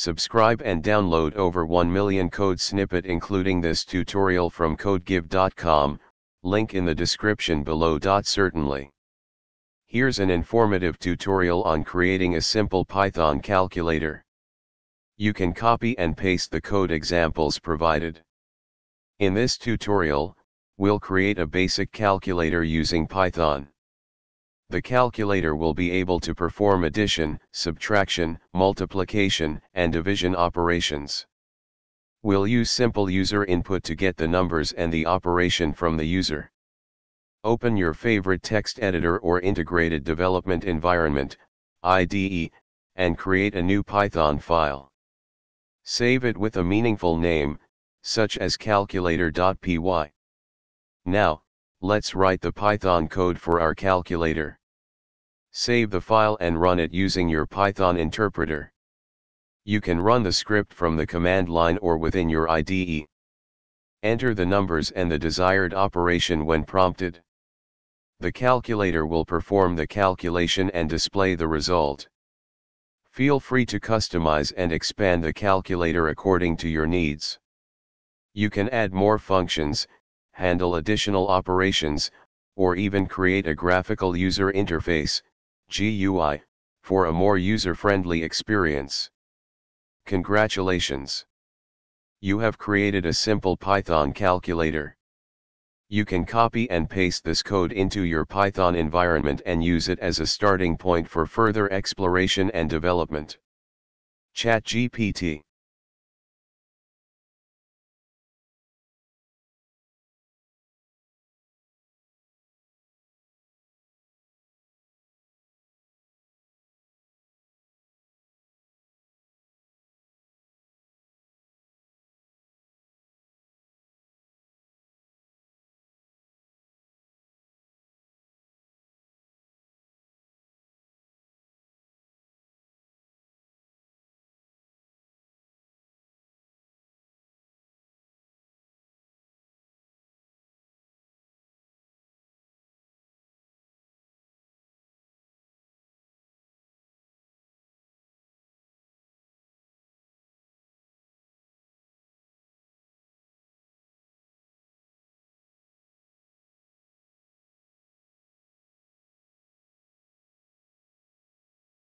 Subscribe and download over 1 million code snippet including this tutorial from codegive.com, link in the description below. Certainly. Here's an informative tutorial on creating a simple Python calculator. You can copy and paste the code examples provided. In this tutorial, we'll create a basic calculator using Python. The calculator will be able to perform addition, subtraction, multiplication, and division operations. We'll use simple user input to get the numbers and the operation from the user. Open your favorite text editor or integrated development environment, IDE, and create a new Python file. Save it with a meaningful name, such as calculator.py. Now, let's write the Python code for our calculator. Save the file and run it using your Python interpreter. You can run the script from the command line or within your IDE. Enter the numbers and the desired operation when prompted. The calculator will perform the calculation and display the result. Feel free to customize and expand the calculator according to your needs. You can add more functions, handle additional operations, or even create a graphical user interface, GUI, for a more user-friendly experience. Congratulations! You have created a simple Python calculator. You can copy and paste this code into your Python environment and use it as a starting point for further exploration and development. ChatGPT